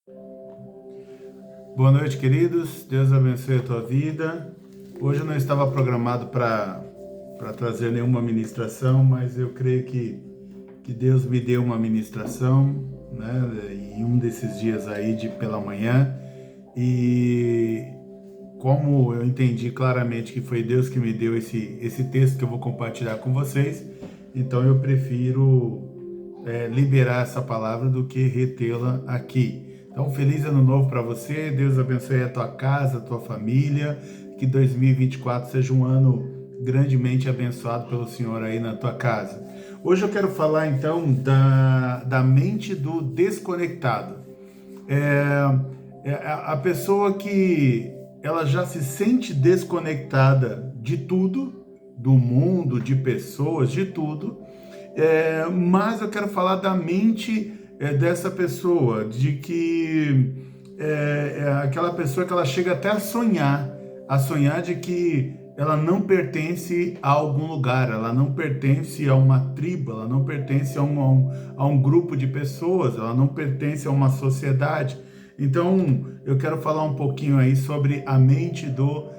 Boa noite, queridos. Deus abençoe a tua vida. Hoje eu não estava programado para trazer nenhuma ministração, mas eu creio que Deus me deu uma ministração, né, em um desses dias aí de pela manhã. E como eu entendi claramente que foi Deus que me deu esse texto que eu vou compartilhar com vocês, então eu prefiro liberar essa palavra do que retê-la aqui. Então, feliz ano novo para você. Deus abençoe a tua casa, a tua família. Que 2024 seja um ano grandemente abençoado pelo Senhor aí na tua casa. Hoje eu quero falar então da mente do desconectado. A pessoa que ela já se sente desconectada de tudo, do mundo, de pessoas, de tudo, mas eu quero falar da mente dessa pessoa, de que é aquela pessoa que ela chega até a sonhar de que ela não pertence a algum lugar, ela não pertence a uma tribo, ela não pertence a um grupo de pessoas, ela não pertence a uma sociedade. Então, eu quero falar um pouquinho aí sobre a mente do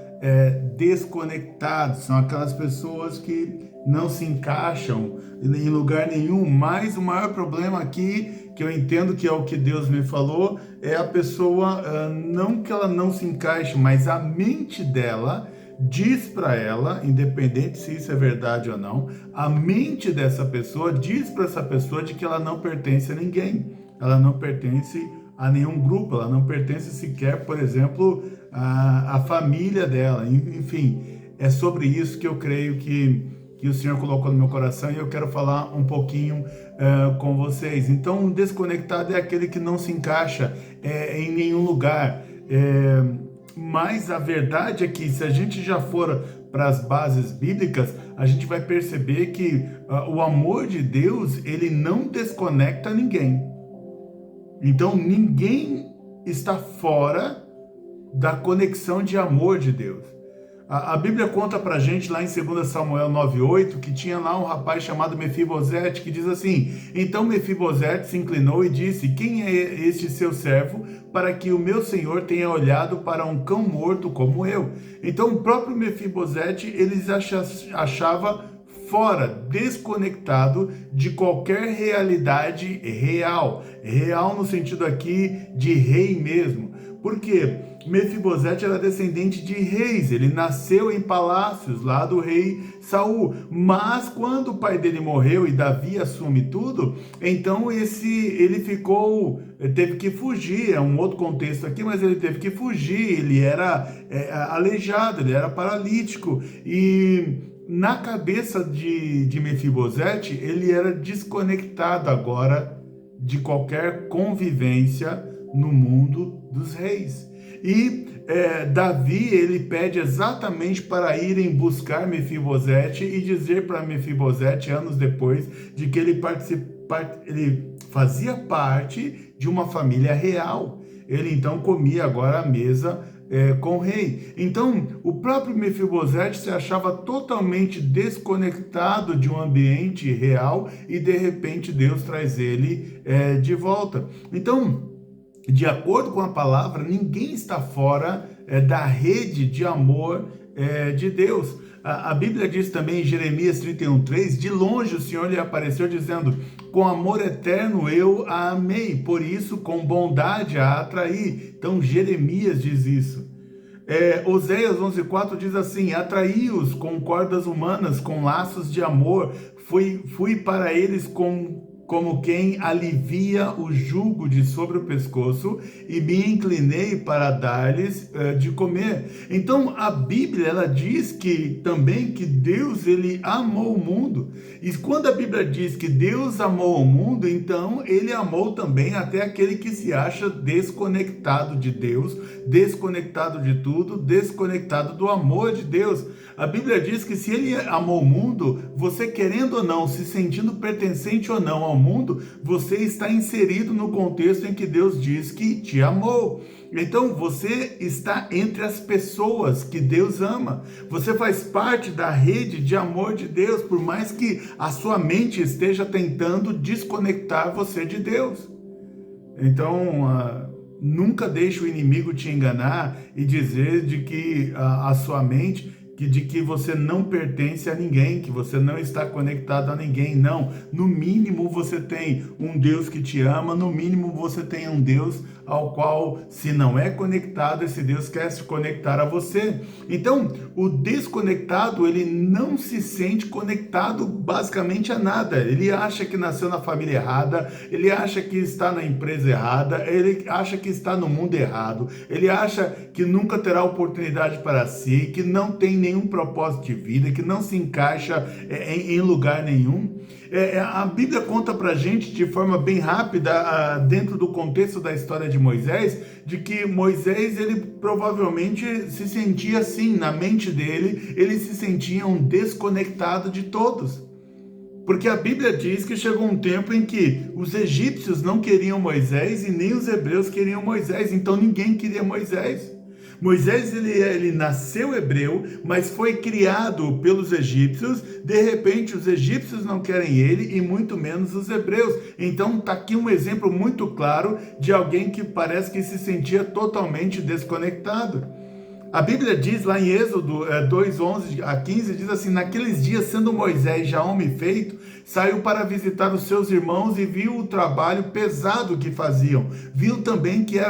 desconectado. São aquelas pessoas que não se encaixam em lugar nenhum, mas o maior problema aqui, que eu entendo que é o que Deus me falou, é a pessoa, não que ela não se encaixe, mas a mente dela diz para ela, independente se isso é verdade ou não, a mente dessa pessoa diz para essa pessoa de que ela não pertence a ninguém, ela não pertence a nenhum grupo, ela não pertence sequer, por exemplo, à família dela. Enfim, é sobre isso que eu creio que o Senhor colocou no meu coração e eu quero falar um pouquinho com vocês. Então, um desconectado é aquele que não se encaixa em nenhum lugar. Mas a verdade é que se a gente já for para as bases bíblicas, a gente vai perceber que o amor de Deus, ele não desconecta ninguém. Então, ninguém está fora da conexão de amor de Deus. A Bíblia conta pra gente lá em 2 Samuel 9:8 que tinha lá um rapaz chamado Mefibosete que diz assim: então Mefibosete se inclinou e disse: quem é este seu servo para que o meu senhor tenha olhado para um cão morto como eu? Então o próprio Mefibosete ele achava fora, desconectado de qualquer realidade real. Real no sentido aqui de rei mesmo. Por quê? Mefibosete era descendente de reis, ele nasceu em palácios lá do rei Saul, mas quando o pai dele morreu e Davi assume tudo, então ele teve que fugir, é um outro contexto aqui, mas ele teve que fugir, ele era aleijado, ele era paralítico, e na cabeça de Mefibosete, ele era desconectado agora de qualquer convivência no mundo dos reis. E Davi, ele pede exatamente para irem buscar Mefibosete e dizer para Mefibosete, anos depois, de que ele fazia parte de uma família real. Ele então comia agora à mesa com o rei. Então, o próprio Mefibosete se achava totalmente desconectado de um ambiente real e de repente Deus traz ele de volta. Então, de acordo com a palavra, ninguém está fora da rede de amor de Deus. A Bíblia diz também em Jeremias 31:3, de longe o Senhor lhe apareceu dizendo, com amor eterno eu a amei, por isso com bondade a atraí. Então Jeremias diz isso. Oséias 11:4 diz assim, atraí-os com cordas humanas, com laços de amor, fui para eles como quem alivia o jugo de sobre o pescoço e me inclinei para dar-lhes de comer. Então a Bíblia ela diz que também que Deus ele amou o mundo. E quando a Bíblia diz que Deus amou o mundo, então ele amou também até aquele que se acha desconectado de Deus, desconectado de tudo, desconectado do amor de Deus. A Bíblia diz que se ele amou o mundo, você querendo ou não, se sentindo pertencente ou não ao mundo, você está inserido no contexto em que Deus diz que te amou. Então você está entre as pessoas que Deus ama. Você faz parte da rede de amor de Deus, por mais que a sua mente esteja tentando desconectar você de Deus. Então, nunca deixe o inimigo te enganar e dizer de que a sua mente, de que você não pertence a ninguém, que você não está conectado a ninguém. Não, no mínimo você tem um Deus que te ama, no mínimo você tem um Deus ao qual, se não é conectado, esse Deus quer se conectar a você. Então, o desconectado, ele não se sente conectado basicamente a nada. Ele acha que nasceu na família errada, ele acha que está na empresa errada, ele acha que está no mundo errado, ele acha que nunca terá oportunidade para si, que não tem nenhum propósito de vida, que não se encaixa em lugar nenhum. A Bíblia conta pra gente de forma bem rápida, dentro do contexto da história de Moisés, de que Moisés, ele provavelmente se sentia assim, na mente dele, ele se sentia um desconectado de todos. Porque a Bíblia diz que chegou um tempo em que os egípcios não queriam Moisés e nem os hebreus queriam Moisés, então ninguém queria Moisés. Moisés, ele nasceu hebreu, mas foi criado pelos egípcios. De repente, os egípcios não querem ele e muito menos os hebreus. Então, está aqui um exemplo muito claro de alguém que parece que se sentia totalmente desconectado. A Bíblia diz lá em Êxodo 2:11 a 15, diz assim: naqueles dias, sendo Moisés já homem feito, saiu para visitar os seus irmãos e viu o trabalho pesado que faziam. Viu também que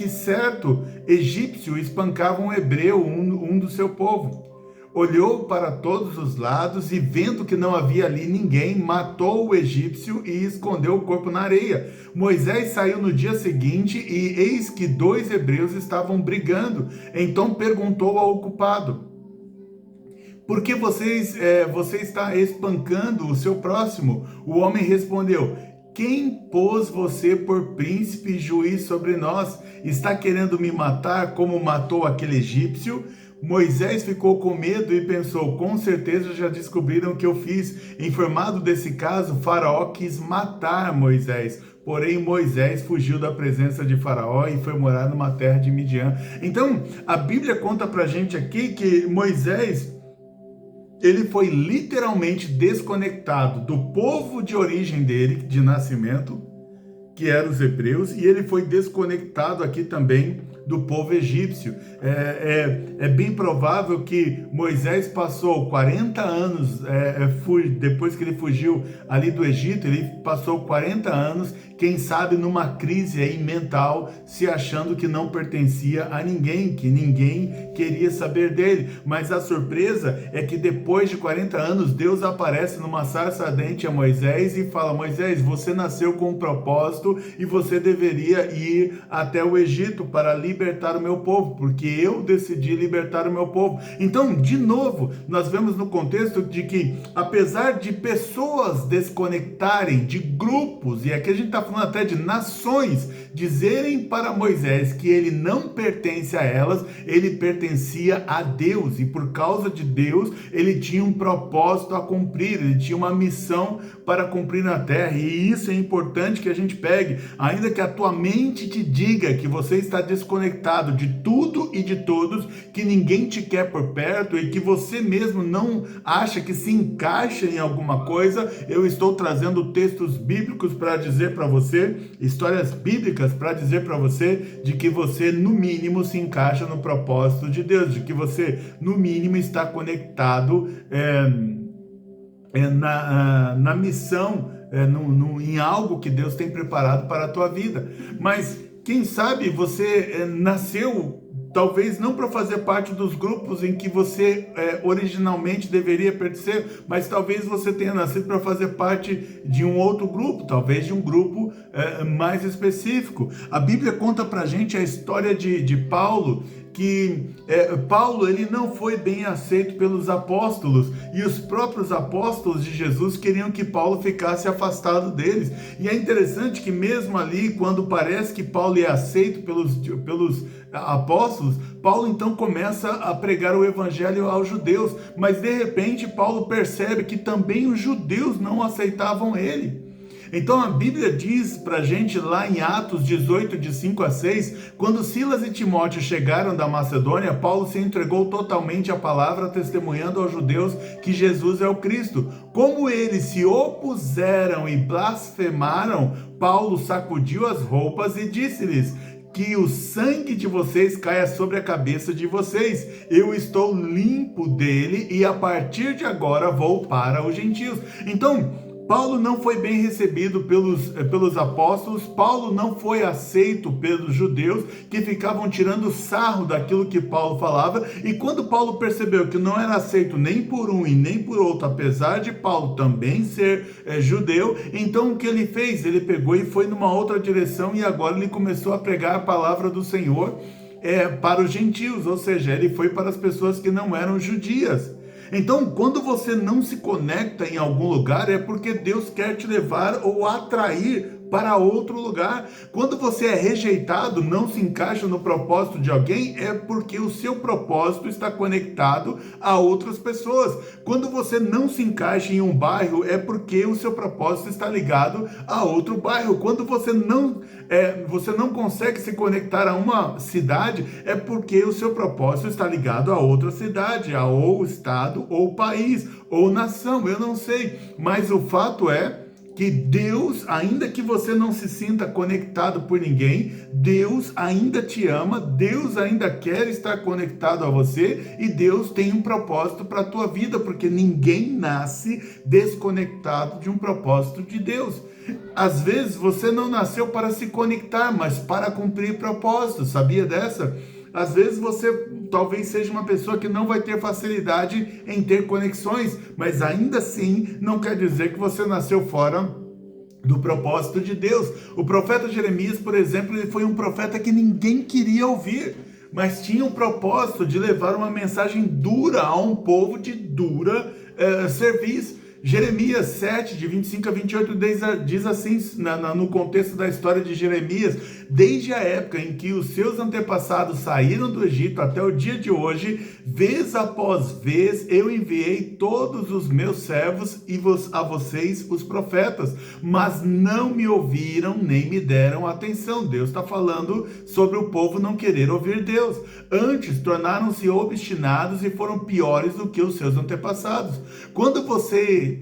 certo egípcio espancava um hebreu, um do seu povo. Olhou para todos os lados e, vendo que não havia ali ninguém, matou o egípcio e escondeu o corpo na areia. Moisés saiu no dia seguinte e eis que 2 hebreus estavam brigando. Então perguntou ao ocupado: por que você está espancando o seu próximo? O homem respondeu: quem pôs você por príncipe e juiz sobre nós? Está querendo me matar como matou aquele egípcio? Moisés ficou com medo e pensou: com certeza já descobriram o que eu fiz. Informado desse caso, Faraó quis matar Moisés. Porém, Moisés fugiu da presença de Faraó e foi morar numa terra de Midian. Então, a Bíblia conta pra gente aqui que Moisés, ele foi literalmente desconectado do povo de origem dele, de nascimento, que eram os hebreus, e ele foi desconectado aqui também do povo egípcio. É bem provável que Moisés passou 40 anos, depois que ele fugiu ali do Egito, ele passou 40 anos, quem sabe numa crise aí mental, se achando que não pertencia a ninguém, que ninguém queria saber dele. Mas a surpresa é que depois de 40 anos, Deus aparece numa sarça ardente a Moisés e fala: Moisés, você nasceu com um propósito e você deveria ir até o Egito para libertar o meu povo, porque eu decidi libertar o meu povo. Então, de novo, nós vemos no contexto de que, apesar de pessoas desconectarem, de grupos, e aqui a gente está falando até de nações, dizerem para Moisés que ele não pertence a elas, ele pertencia a Deus, e por causa de Deus, ele tinha um propósito a cumprir, ele tinha uma missão para cumprir na terra, e isso é importante que a gente pegue, ainda que a tua mente te diga que você está desconectado de tudo e de todos, que ninguém te quer por perto e que você mesmo não acha que se encaixa em alguma coisa. Eu estou trazendo textos bíblicos para dizer para você, histórias bíblicas para dizer para você de que você no mínimo se encaixa no propósito de Deus, de que você no mínimo está conectado na missão, em algo que Deus tem preparado para a tua vida. Mas quem sabe você nasceu talvez não para fazer parte dos grupos em que você originalmente deveria pertencer, mas talvez você tenha nascido para fazer parte de um outro grupo, talvez de um grupo mais específico. A Bíblia conta pra gente a história de Paulo, que Paulo, ele não foi bem aceito pelos apóstolos, e os próprios apóstolos de Jesus queriam que Paulo ficasse afastado deles. E é interessante que mesmo ali, quando parece que Paulo é aceito pelos apóstolos, Paulo então começa a pregar o evangelho aos judeus, mas de repente Paulo percebe que também os judeus não aceitavam ele. Então a Bíblia diz pra gente lá em Atos 18, de 5 a 6, quando Silas e Timóteo chegaram da Macedônia, Paulo se entregou totalmente à palavra, testemunhando aos judeus que Jesus é o Cristo. Como eles se opuseram e blasfemaram, Paulo sacudiu as roupas e disse-lhes: que o sangue de vocês caia sobre a cabeça de vocês. Eu estou limpo dele e a partir de agora vou para os gentios. Então, Paulo não foi bem recebido pelos apóstolos, Paulo não foi aceito pelos judeus que ficavam tirando sarro daquilo que Paulo falava, e quando Paulo percebeu que não era aceito nem por um e nem por outro, apesar de Paulo também ser judeu, então o que ele fez? Ele pegou e foi numa outra direção e agora ele começou a pregar a palavra do Senhor para os gentios, ou seja, ele foi para as pessoas que não eram judias. Então, quando você não se conecta em algum lugar, é porque Deus quer te levar ou atrair para outro lugar. Quando você é rejeitado, não se encaixa no propósito de alguém, é porque o seu propósito está conectado a outras pessoas. Quando você não se encaixa em um bairro, é porque o seu propósito está ligado a outro bairro. Quando você não consegue se conectar a uma cidade, é porque o seu propósito está ligado a outra cidade, a ou estado, ou país, ou nação, eu não sei. Mas o fato é que Deus, ainda que você não se sinta conectado por ninguém, Deus ainda te ama, Deus ainda quer estar conectado a você e Deus tem um propósito para a tua vida, porque ninguém nasce desconectado de um propósito de Deus. Às vezes você não nasceu para se conectar, mas para cumprir propósitos, sabia dessa? Às vezes você talvez seja uma pessoa que não vai ter facilidade em ter conexões, mas ainda assim não quer dizer que você nasceu fora do propósito de Deus. O profeta Jeremias, por exemplo, ele foi um profeta que ninguém queria ouvir, mas tinha um propósito de levar uma mensagem dura a um povo de dura serviço. Jeremias 7, de 25 a 28, diz assim, no contexto da história de Jeremias: desde a época em que os seus antepassados saíram do Egito até o dia de hoje, vez após vez, eu enviei todos os meus servos a vocês, os profetas, mas não me ouviram nem me deram atenção. Deus está falando sobre o povo não querer ouvir Deus. Antes, tornaram-se obstinados e foram piores do que os seus antepassados. Quando você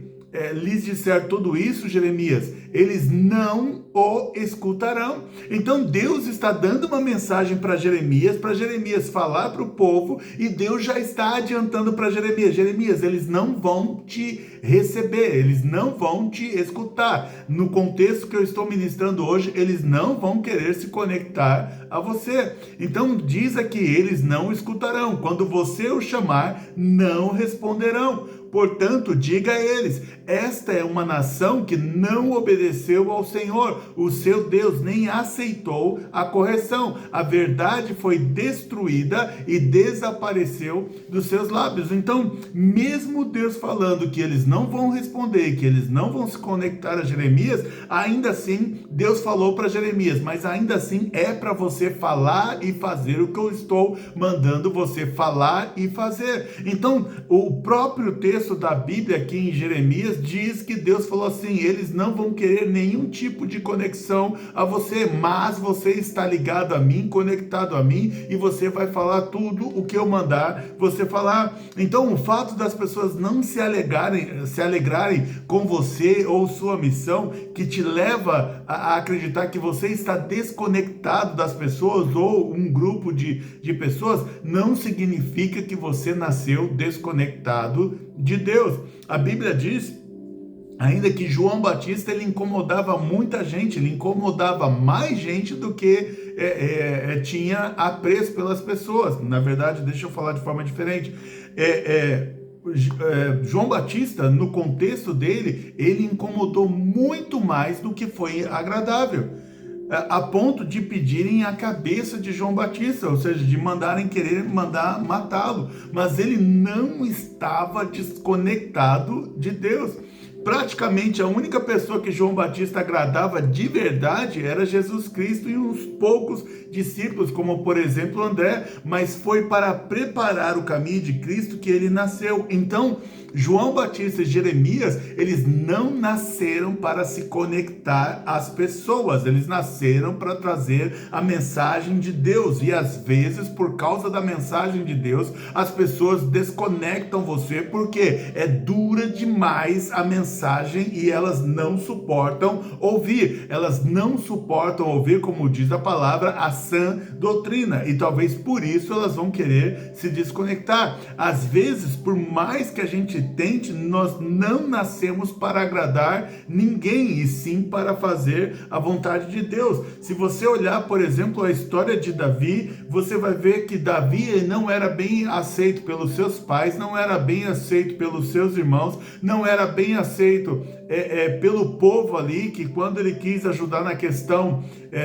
lhes disser tudo isso, Jeremias, eles não o escutarão. Então Deus está dando uma mensagem para Jeremias falar para o povo, e Deus já está adiantando para Jeremias, eles não vão te receber, eles não vão te escutar. No contexto que eu estou ministrando hoje, eles não vão querer se conectar a você. Então diz aqui, eles não escutarão. Quando você o chamar, não responderão. Portanto, diga a eles: esta é uma nação que não obedeceu ao Senhor, o seu Deus, nem aceitou a correção. A verdade foi destruída e desapareceu dos seus lábios. Então, mesmo Deus falando que eles não vão responder, que eles não vão se conectar a Jeremias, ainda assim, Deus falou para Jeremias: mas ainda assim é para você falar e fazer o que eu estou mandando você falar e fazer. Então, o próprio texto da Bíblia aqui em Jeremias diz que Deus falou assim: eles não vão querer nenhum tipo de conexão a você, mas você está ligado a mim, conectado a mim, e você vai falar tudo o que eu mandar você falar. Então, o fato das pessoas não se alegrarem com você ou sua missão, que te leva a acreditar que você está desconectado das pessoas ou um grupo de pessoas, não significa que você nasceu desconectado de Deus. A Bíblia diz ainda que João Batista, ele incomodava muita gente, ele incomodava mais gente do que tinha apreço pelas pessoas. Na verdade, deixa eu falar de forma diferente. João Batista, no contexto dele, ele incomodou muito mais do que foi agradável, a ponto de pedirem a cabeça de João Batista, ou seja, de querer mandar matá-lo, mas ele não estava desconectado de Deus. Praticamente a única pessoa que João Batista agradava de verdade era Jesus Cristo e uns poucos discípulos, como por exemplo André, mas foi para preparar o caminho de Cristo que ele nasceu. Então, João Batista e Jeremias, eles não nasceram para se conectar às pessoas, eles nasceram para trazer a mensagem de Deus, e às vezes, por causa da mensagem de Deus, as pessoas desconectam você, porque é dura demais a mensagem mensagem e elas não suportam ouvir. Elas não suportam ouvir, como diz a palavra, a sã doutrina. E talvez por isso elas vão querer se desconectar. Às vezes, por mais que a gente tente, nós não nascemos para agradar ninguém, e sim para fazer a vontade de Deus. Se você olhar, por exemplo, a história de Davi, você vai ver que Davi não era bem aceito pelos seus pais, não era bem aceito pelos seus irmãos, não era bem aceito pelo povo ali, que quando ele quis ajudar na questão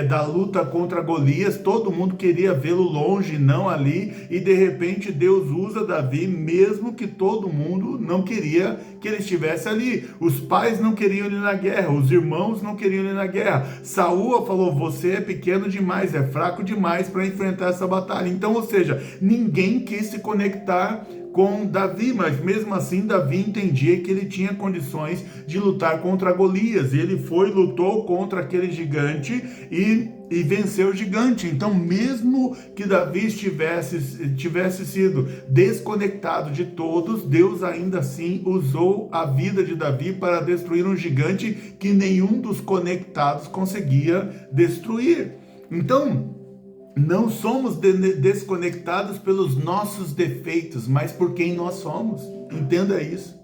da luta contra Golias, todo mundo queria vê-lo longe, não ali, e de repente Deus usa Davi, mesmo que todo mundo não queria que ele estivesse ali. Os pais não queriam ele na guerra, os irmãos não queriam ele na guerra. Saul falou: você é pequeno demais, é fraco demais para enfrentar essa batalha. Então, ou seja, ninguém quis se conectar com Davi, mas mesmo assim Davi entendia que ele tinha condições de lutar contra Golias, e ele foi, lutou contra aquele gigante e venceu o gigante. Então, mesmo que Davi tivesse sido desconectado de todos, Deus ainda assim usou a vida de Davi para destruir um gigante que nenhum dos conectados conseguia destruir. Então, não somos desconectados pelos nossos defeitos, mas por quem nós somos. Entenda isso.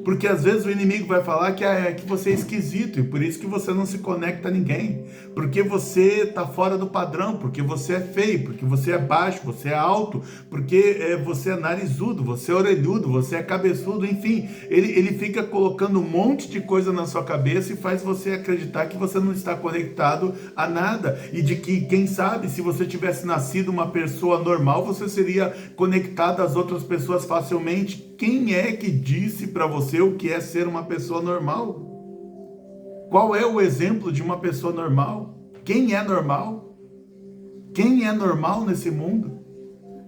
Porque às vezes o inimigo vai falar que você é esquisito e por isso que você não se conecta a ninguém. Porque você está fora do padrão, porque você é feio, porque você é baixo, você é alto, porque você é narizudo, você é orelhudo, você é cabeçudo, enfim. Ele fica colocando um monte de coisa na sua cabeça e faz você acreditar que você não está conectado a nada. E de que, quem sabe, se você tivesse nascido uma pessoa normal, você seria conectado às outras pessoas facilmente. Quem é que disse para você o que é ser uma pessoa normal? Qual é o exemplo de uma pessoa normal? Quem é normal? Quem é normal nesse mundo?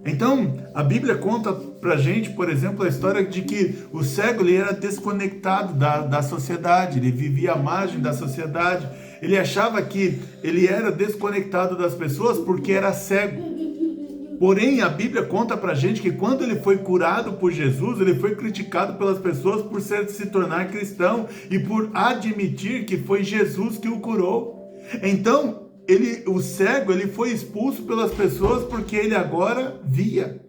Então, a Bíblia conta pra gente, por exemplo, a história de que o cego ele era desconectado da sociedade, ele vivia à margem da sociedade, ele achava que ele era desconectado das pessoas porque era cego. Porém, a Bíblia conta pra gente que quando ele foi curado por Jesus, ele foi criticado pelas pessoas por se tornar cristão e por admitir que foi Jesus que o curou. Então, o cego ele foi expulso pelas pessoas porque ele agora via.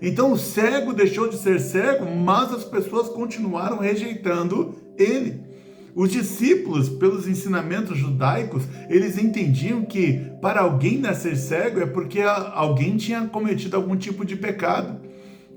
Então, o cego deixou de ser cego, mas as pessoas continuaram rejeitando ele. Os discípulos, pelos ensinamentos judaicos, eles entendiam que para alguém nascer cego é porque alguém tinha cometido algum tipo de pecado.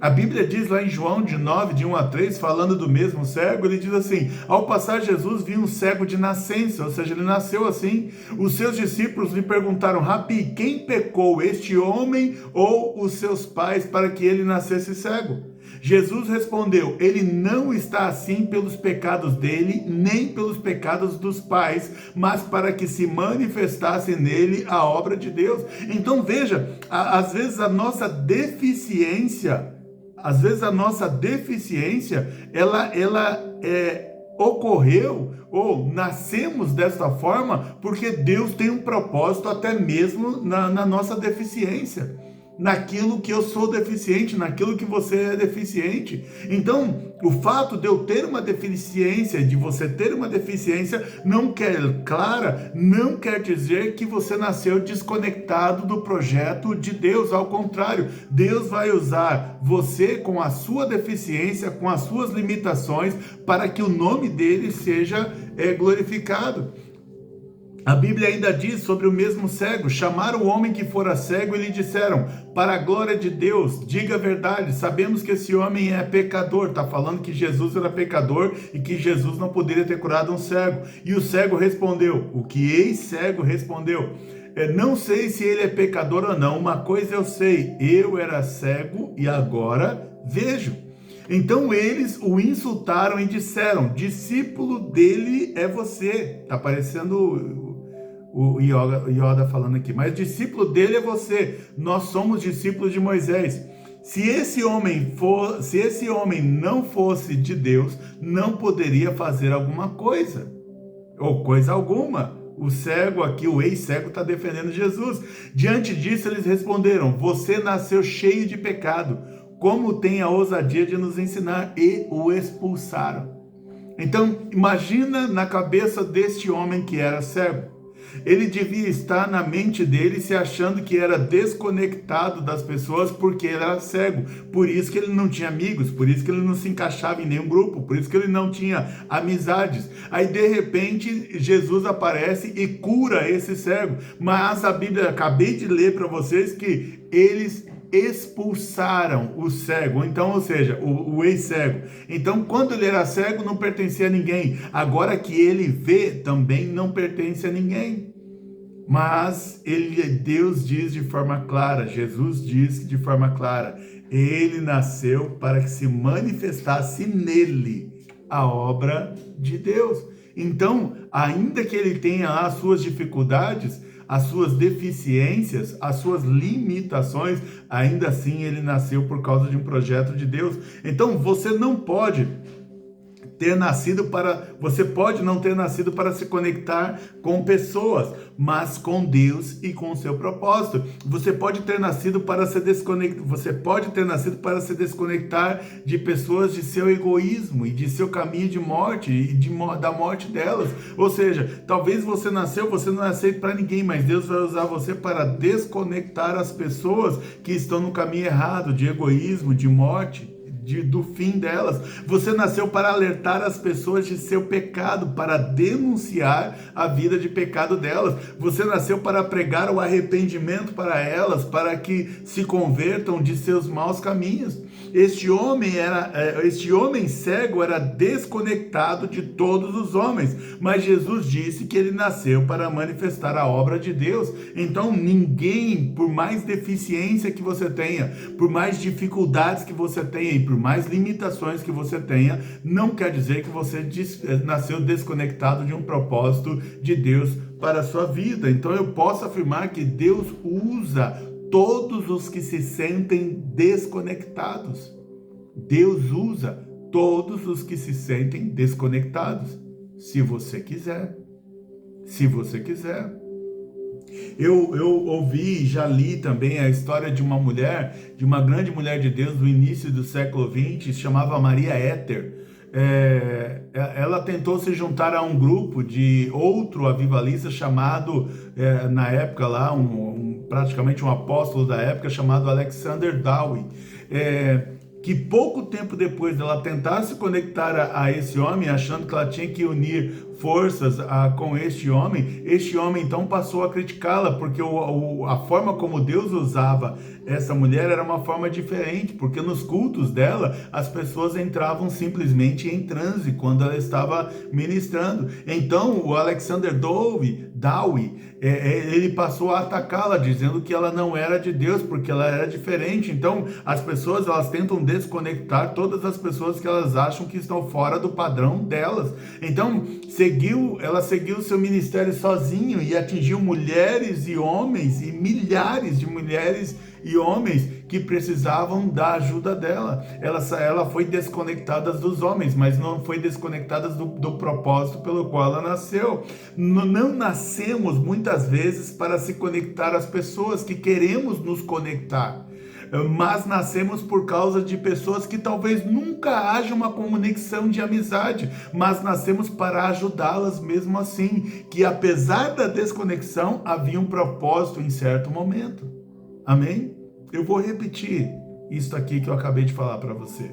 A Bíblia diz lá em João 9, de 1 a 3, falando do mesmo cego, ele diz assim: ao passar Jesus viu um cego de nascença, ou seja, ele nasceu assim. Os seus discípulos lhe perguntaram: Rabi, quem pecou, este homem ou os seus pais, para que ele nascesse cego? Jesus respondeu: ele não está assim pelos pecados dele, nem pelos pecados dos pais, mas para que se manifestasse nele a obra de Deus. Então veja, às vezes a nossa deficiência, ela ocorreu ou nascemos dessa forma porque Deus tem um propósito até mesmo na nossa deficiência. Naquilo que eu sou deficiente, naquilo que você é deficiente. Então, o fato de eu ter uma deficiência, de você ter uma deficiência, não quer dizer que você nasceu desconectado do projeto de Deus. Ao contrário, Deus vai usar você com a sua deficiência, com as suas limitações, para que o nome dele seja glorificado. A Bíblia ainda diz sobre o mesmo cego: chamaram o homem que fora cego e lhe disseram: para a glória de Deus, diga a verdade, sabemos que esse homem é pecador. Está falando que Jesus era pecador e que Jesus não poderia ter curado um cego. E o cego respondeu, o que ex-cego respondeu: não sei se ele é pecador ou não, uma coisa eu sei, eu era cego e agora vejo. Então eles o insultaram e disseram: discípulo dele é você. Está parecendo o Yoda falando aqui, mas discípulo dele é você, nós somos discípulos de Moisés. Se esse homem não fosse de Deus, não poderia fazer alguma coisa, ou coisa alguma. O cego aqui, o ex-cego, está defendendo Jesus. Diante disso eles responderam: você nasceu cheio de pecado, como tem a ousadia de nos ensinar? E o expulsaram. Então, imagina na cabeça deste homem que era cego. Ele devia estar na mente dele se achando que era desconectado das pessoas porque ele era cego. Por isso que ele não tinha amigos, por isso que ele não se encaixava em nenhum grupo, por isso que ele não tinha amizades. Aí de repente Jesus aparece e cura esse cego. Mas a Bíblia, acabei de ler para vocês que eles expulsaram o cego, então, ou seja, o ex-cego. Então, quando ele era cego, não pertencia a ninguém. Agora que ele vê, também não pertence a ninguém. Mas Deus diz de forma clara, Jesus diz de forma clara, ele nasceu para que se manifestasse nele a obra de Deus. Então, ainda que ele tenha as suas dificuldades, as suas deficiências, as suas limitações, ainda assim ele nasceu por causa de um projeto de Deus. Então você não pode ter nascido para, você pode não ter nascido para se conectar com pessoas, mas com Deus e com o seu propósito. Você pode ter nascido para se desconectar, você pode ter nascido para se desconectar de pessoas, de seu egoísmo e de seu caminho de morte e da morte delas. Ou seja, talvez você não nasceu para ninguém, mas Deus vai usar você para desconectar as pessoas que estão no caminho errado, de egoísmo, de morte, do fim delas. Você nasceu para alertar as pessoas de seu pecado, para denunciar a vida de pecado delas. Você nasceu para pregar o arrependimento para elas, para que se convertam de seus maus caminhos. Este homem cego era desconectado de todos os homens, mas Jesus disse que ele nasceu para manifestar a obra de Deus. Então ninguém, por mais deficiência que você tenha, por mais dificuldades que você tenha e por mais limitações que você tenha, não quer dizer que você nasceu desconectado de um propósito de Deus para a sua vida. Então eu posso afirmar que Deus usa todos os que se sentem desconectados. Deus usa todos os que se sentem desconectados, se você quiser. Se você quiser. Eu ouvi e já li também a história de uma mulher, de uma grande mulher de Deus do início do século XX, se chamava Maria Éter. Ela tentou se juntar a um grupo de outro avivalista chamado, na época lá, praticamente um apóstolo da época, chamado Alexander Dowie. Que pouco tempo depois dela tentar se conectar a esse homem, achando que ela tinha que unir forças com este homem então passou a criticá-la, porque a forma como Deus usava essa mulher era uma forma diferente, porque nos cultos dela, as pessoas entravam simplesmente em transe quando ela estava ministrando. Então, o Alexander Dowie, ele passou a atacá-la, dizendo que ela não era de Deus, porque ela era diferente. Então, as pessoas, elas tentam desconectar todas as pessoas que elas acham que estão fora do padrão delas. Então, ela seguiu seu ministério sozinho e atingiu mulheres e homens, e milhares de mulheres e homens que precisavam da ajuda dela. Ela foi desconectada dos homens, mas não foi desconectada do propósito pelo qual ela nasceu. Não nascemos muitas vezes para se conectar às pessoas que queremos nos conectar, mas nascemos por causa de pessoas que talvez nunca haja uma conexão de amizade, mas nascemos para ajudá-las mesmo assim, que apesar da desconexão, havia um propósito em certo momento. Amém? Eu vou repetir isso aqui que eu acabei de falar para você.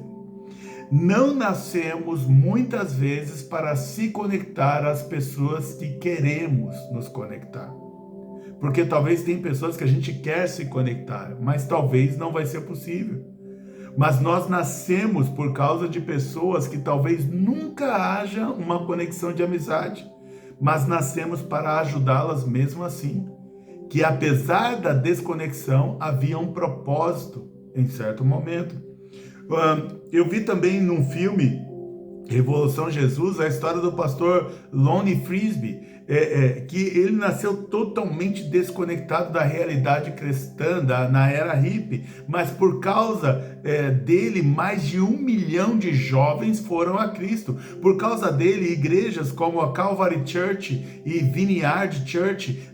Não nascemos muitas vezes para se conectar às pessoas que queremos nos conectar. Porque talvez tem pessoas que a gente quer se conectar, mas talvez não vai ser possível. Mas nós nascemos por causa de pessoas que talvez nunca haja uma conexão de amizade, mas nascemos para ajudá-las mesmo assim. Que apesar da desconexão, havia um propósito em certo momento. Eu vi também num filme, Revolução Jesus, a história do pastor Lonnie Frisbee. que ele nasceu totalmente desconectado da realidade cristã, na era hippie, mas por causa dele, mais de 1 milhão de jovens foram a Cristo. Por causa dele, igrejas como a Calvary Church e Vineyard Church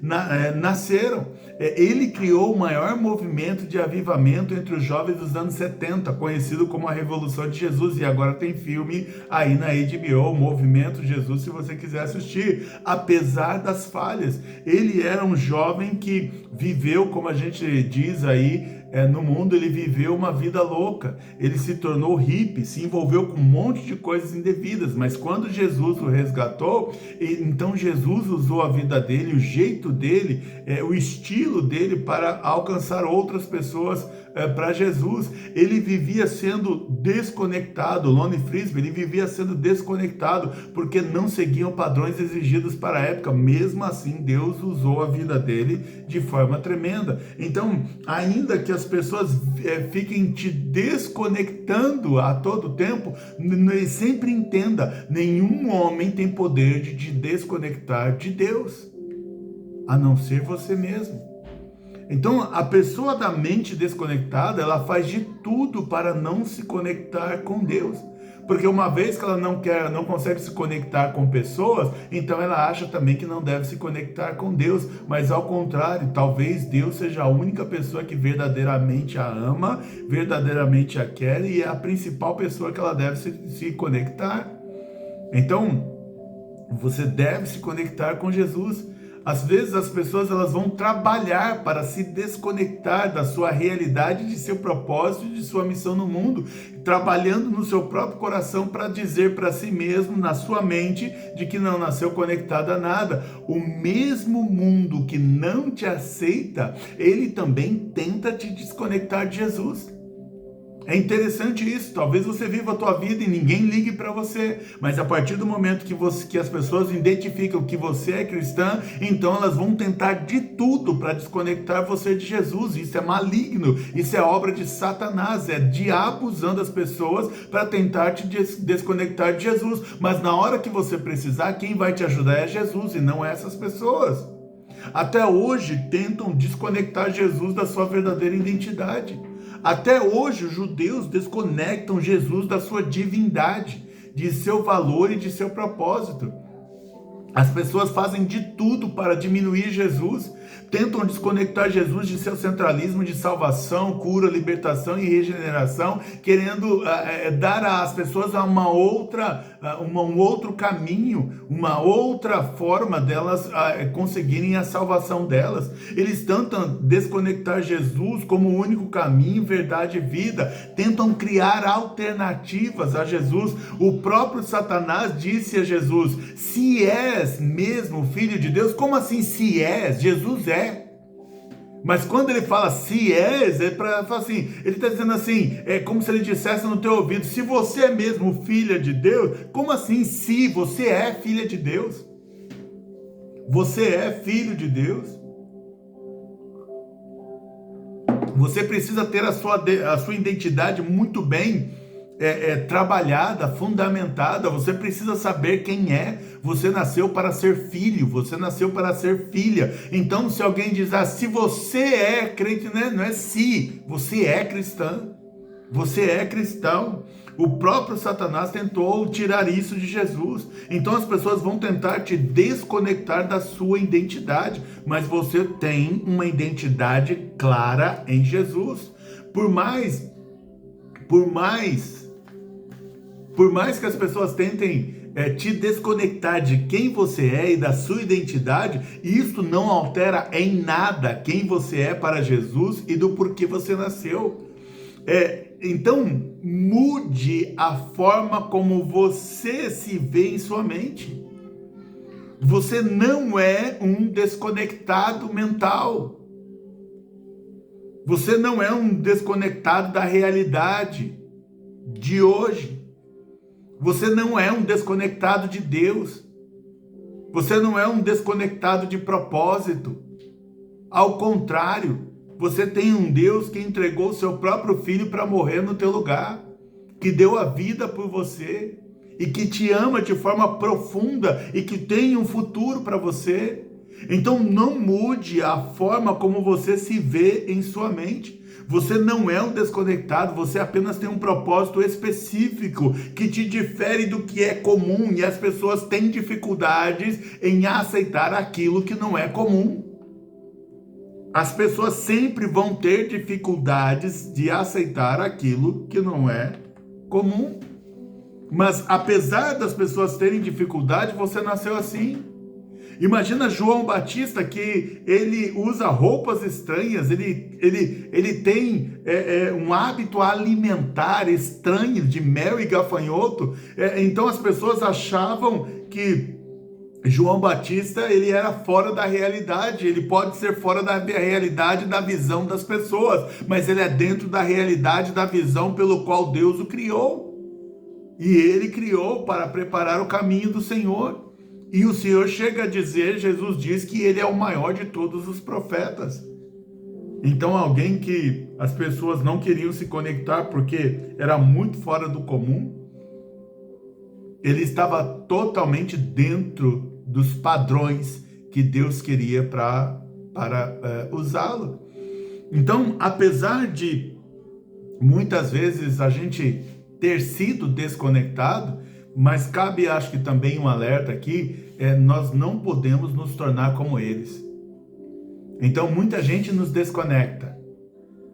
nasceram. Ele criou o maior movimento de avivamento entre os jovens dos anos 70, conhecido como a Revolução de Jesus, e agora tem filme aí na HBO, o Movimento Jesus, se você quiser assistir. Apesar das falhas, ele era um jovem que viveu, como a gente diz aí, no mundo, ele viveu uma vida louca, ele se tornou hippie, se envolveu com um monte de coisas indevidas, mas quando Jesus o resgatou, então Jesus usou a vida dele, o jeito dele, o estilo dele para alcançar outras pessoas para Jesus. Ele vivia sendo desconectado, Lonnie Frisbee, ele vivia sendo desconectado, porque não seguiam padrões exigidos para a época. Mesmo assim, Deus usou a vida dele de forma tremenda. Então, ainda que as pessoas fiquem te desconectando a todo tempo, sempre entenda, nenhum homem tem poder de te desconectar de Deus, a não ser você mesmo. Então, a pessoa da mente desconectada, ela faz de tudo para não se conectar com Deus. Porque uma vez que ela não consegue se conectar com pessoas, então ela acha também que não deve se conectar com Deus. Mas ao contrário, talvez Deus seja a única pessoa que verdadeiramente a ama, verdadeiramente a quer, e é a principal pessoa que ela deve se conectar. Então, você deve se conectar com Jesus. Às vezes as pessoas elas vão trabalhar para se desconectar da sua realidade, de seu propósito, de sua missão no mundo, trabalhando no seu próprio coração para dizer para si mesmo, na sua mente, de que não nasceu conectado a nada. O mesmo mundo que não te aceita, ele também tenta te desconectar de Jesus. É interessante isso. Talvez você viva a tua vida e ninguém ligue para você, mas a partir do momento que as pessoas identificam que você é cristã, então elas vão tentar de tudo para desconectar você de Jesus. Isso é maligno, isso é obra de Satanás, é diabo usando as pessoas para tentar te desconectar de Jesus. Mas na hora que você precisar, quem vai te ajudar é Jesus e não essas pessoas. Até hoje tentam desconectar Jesus da sua verdadeira identidade. Até hoje os judeus desconectam Jesus da sua divindade, de seu valor e de seu propósito. As pessoas fazem de tudo para diminuir Jesus, tentam desconectar Jesus de seu centralismo de salvação, cura, libertação e regeneração, querendo dar às pessoas um outro caminho, uma outra forma delas conseguirem a salvação delas. Eles tentam desconectar Jesus como o único caminho, verdade e vida, tentam criar alternativas a Jesus. O próprio Satanás disse a Jesus: se és mesmo filho de Deus, como assim se és? Jesus é. Mas quando ele fala se és, é para falar assim, ele está dizendo assim, é como se ele dissesse no teu ouvido: se você é mesmo filha de Deus, como assim se você é filha de Deus? Você é filho de Deus? Você precisa ter a sua identidade muito bem trabalhada, fundamentada. Você precisa saber quem é. Você nasceu para ser filho, você nasceu para ser filha. Então, se alguém diz, se você é crente, não é se, você é cristã, você é cristão. O próprio Satanás tentou tirar isso de Jesus. Então as pessoas vão tentar te desconectar da sua identidade, mas você tem uma identidade clara em Jesus. Por mais que as pessoas tentem te desconectar de quem você é e da sua identidade, isso não altera em nada quem você é para Jesus e do porquê você nasceu. Então, mude a forma como você se vê em sua mente. Você não é um desconectado mental. Você não é um desconectado da realidade de hoje. Você não é um desconectado de Deus. Você não é um desconectado de propósito. Ao contrário, você tem um Deus que entregou o seu próprio filho para morrer no teu lugar, que deu a vida por você. e que te ama de forma profunda e que tem um futuro para você. Então não mude a forma como você se vê em sua mente. Você não é um desconectado, você apenas tem um propósito específico que te difere do que é comum, e as pessoas têm dificuldades em aceitar aquilo que não é comum. As pessoas sempre vão ter dificuldades de aceitar aquilo que não é comum. Mas apesar das pessoas terem dificuldade, você nasceu assim. Imagina João Batista, que ele usa roupas estranhas, ele tem um hábito alimentar estranho de mel e gafanhoto. Então as pessoas achavam que João Batista, ele era fora da realidade. Ele pode ser fora da realidade da visão das pessoas, mas ele é dentro da realidade da visão pelo qual Deus o criou. E ele criou para preparar o caminho do Senhor. E o Senhor chega a dizer, Jesus diz que ele é o maior de todos os profetas. Então alguém que as pessoas não queriam se conectar porque era muito fora do comum, ele estava totalmente dentro dos padrões que Deus queria para usá-lo. Então, apesar de muitas vezes a gente ter sido desconectado, mas cabe, acho que também um alerta aqui, nós não podemos nos tornar como eles. Então muita gente nos desconecta,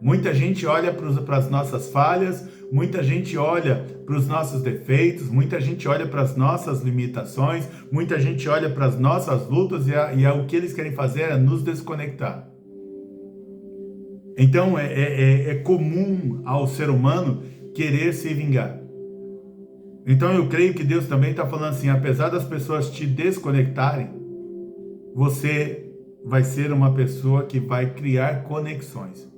muita gente olha para as nossas falhas, muita gente olha para os nossos defeitos, muita gente olha para as nossas limitações, muita gente olha para as nossas lutas e o que eles querem fazer é nos desconectar. Então é comum ao ser humano querer se vingar. Então eu creio que Deus também está falando assim, apesar das pessoas te desconectarem, você vai ser uma pessoa que vai criar conexões,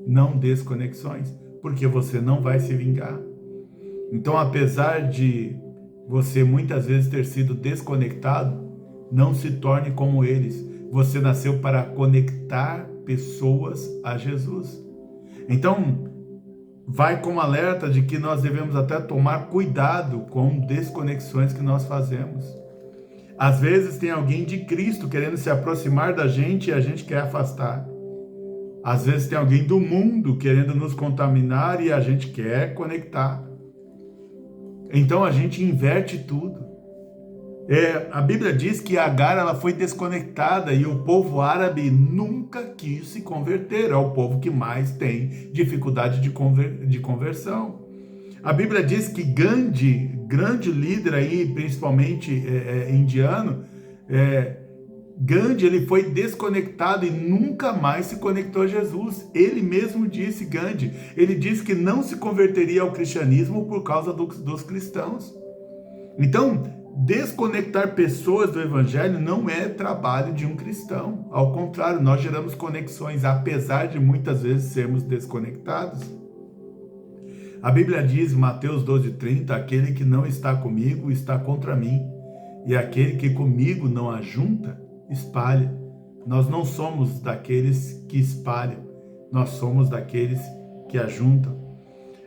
não desconexões, porque você não vai se vingar. Então, apesar de você muitas vezes ter sido desconectado, não se torne como eles. Você nasceu para conectar pessoas a Jesus. Então, vai com alerta de que nós devemos até tomar cuidado com desconexões que nós fazemos. Às vezes tem alguém de Cristo querendo se aproximar da gente e a gente quer afastar. Às vezes tem alguém do mundo querendo nos contaminar e a gente quer conectar. Então a gente inverte tudo. A Bíblia diz que Agar ela foi desconectada e o povo árabe nunca quis se converter. É o povo que mais tem dificuldade de conversão. A Bíblia diz que Gandhi, grande líder aí, principalmente indiano, Gandhi ele foi desconectado e nunca mais se conectou a Jesus. Ele mesmo disse, Gandhi, ele disse que não se converteria ao cristianismo por causa dos cristãos. Então, desconectar pessoas do evangelho não é trabalho de um cristão. Ao contrário, nós geramos conexões, apesar de muitas vezes sermos desconectados. A Bíblia diz, Mateus 12:30, aquele que não está comigo está contra mim, e aquele que comigo não ajunta, espalha. Nós não somos daqueles que espalham, nós somos daqueles que ajuntam.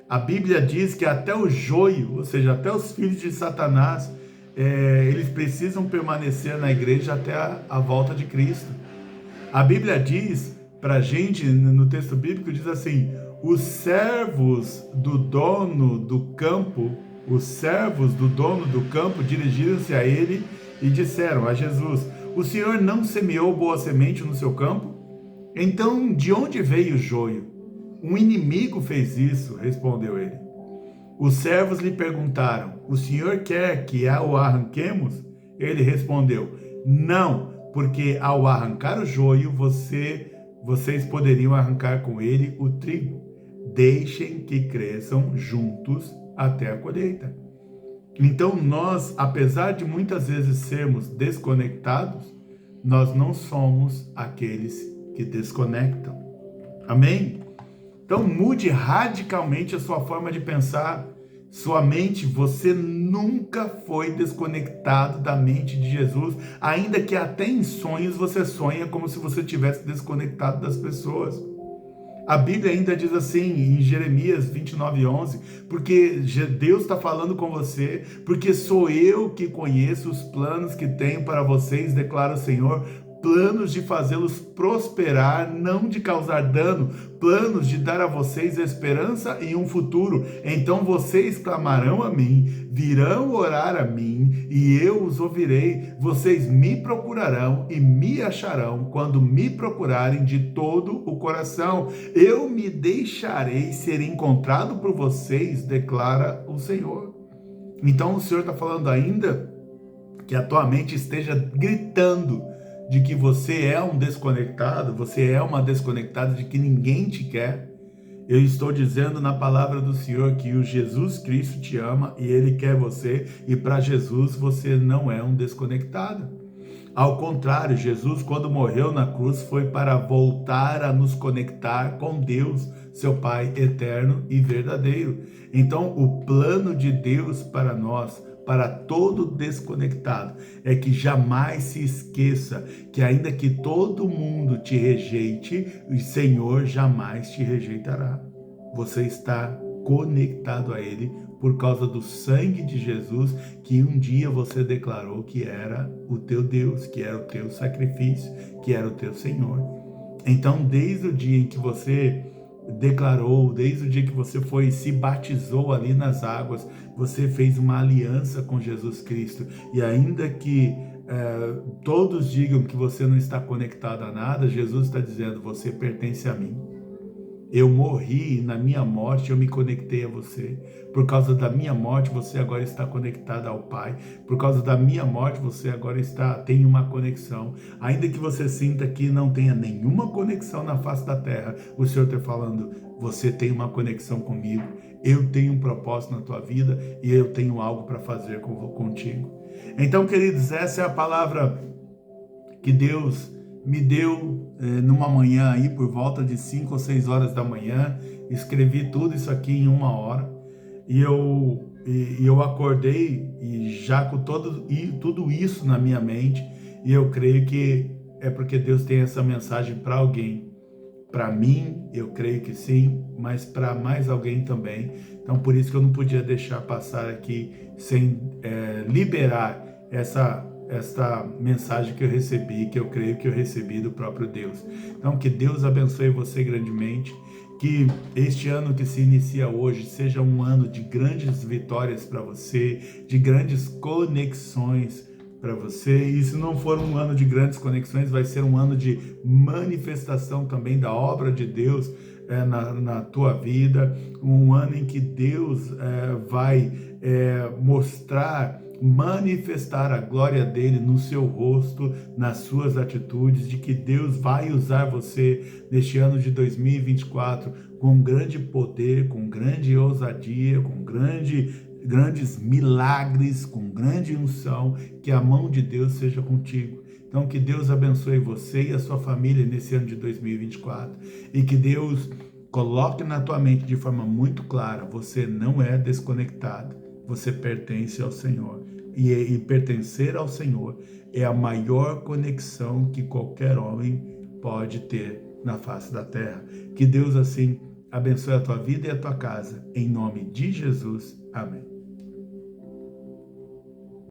A Bíblia diz que até o joio, ou seja, até os filhos de Satanás, eles precisam permanecer na igreja até a volta de Cristo. A Bíblia diz para a gente, no texto bíblico, diz assim, os servos do dono do campo dirigiram-se a ele e disseram a Jesus, o Senhor não semeou boa semente no seu campo? Então, de onde veio o joio? Um inimigo fez isso, respondeu ele. Os servos lhe perguntaram, o Senhor quer que o arranquemos? Ele respondeu, não, porque ao arrancar o joio, vocês poderiam arrancar com ele o trigo. Deixem que cresçam juntos até a colheita. Então nós, apesar de muitas vezes sermos desconectados, nós não somos aqueles que desconectam. Amém? Então mude radicalmente a sua forma de pensar. Sua mente, você nunca foi desconectado da mente de Jesus, ainda que até em sonhos você sonha como se você tivesse desconectado das pessoas. A Bíblia ainda diz assim, em Jeremias 29:11, porque Deus está falando com você, porque sou eu que conheço os planos que tenho para vocês, declara o Senhor, planos de fazê-los prosperar, não de causar dano, planos de dar a vocês esperança e um futuro. Então vocês clamarão a mim, virão orar a mim, e eu os ouvirei. Vocês me procurarão e me acharão quando me procurarem de todo o coração. Eu me deixarei ser encontrado por vocês, declara o Senhor. Então o Senhor está falando ainda que a tua mente esteja gritando de que você é um desconectado, você é uma desconectada, de que ninguém te quer. Eu estou dizendo na palavra do Senhor que o Jesus Cristo te ama e Ele quer você, e para Jesus você não é um desconectado. Ao contrário, Jesus, quando morreu na cruz, foi para voltar a nos conectar com Deus, seu Pai eterno e verdadeiro. Então, o plano de Deus para nós, para todo desconectado, é que jamais se esqueça que ainda que todo mundo te rejeite, o Senhor jamais te rejeitará. Você está conectado a Ele por causa do sangue de Jesus, que um dia você declarou que era o teu Deus, que era o teu sacrifício, que era o teu Senhor. Então, desde o dia em que você declarou, desde o dia que você se batizou ali nas águas, você fez uma aliança com Jesus Cristo. E ainda que todos digam que você não está conectado a nada, Jesus está dizendo, você pertence a mim. Eu morri, e na minha morte eu me conectei a você. Por causa da minha morte, você agora está conectado ao Pai. Por causa da minha morte, você agora tem uma conexão. Ainda que você sinta que não tenha nenhuma conexão na face da terra, o Senhor está falando, você tem uma conexão comigo. Eu tenho um propósito na tua vida e eu tenho algo para fazer contigo. Então, queridos, essa é a palavra que Deus me deu numa manhã aí, por volta de 5 ou 6 horas da manhã. Escrevi tudo isso aqui em 1 hora. E eu acordei e já com tudo isso na minha mente. E eu creio que é porque Deus tem essa mensagem para alguém. Para mim, eu creio que sim, mas para mais alguém também. Então, por isso que eu não podia deixar passar aqui sem liberar esta mensagem que eu recebi, que eu creio que eu recebi do próprio Deus. Então, que Deus abençoe você grandemente, que este ano que se inicia hoje seja um ano de grandes vitórias para você, de grandes conexões para você. E se não for um ano de grandes conexões, vai ser um ano de manifestação também da obra de Deus na tua vida, um ano em que Deus vai manifestar a glória dele no seu rosto, nas suas atitudes, de que Deus vai usar você neste ano de 2024 com grande poder, com grande ousadia, com grandes milagres, com grande unção, que a mão de Deus seja contigo. Então, que Deus abençoe você e a sua família nesse ano de 2024 e que Deus coloque na tua mente de forma muito clara, você não é desconectado, você pertence ao Senhor. E pertencer ao Senhor é a maior conexão que qualquer homem pode ter na face da terra. Que Deus assim abençoe a tua vida e a tua casa. Em nome de Jesus. Amém.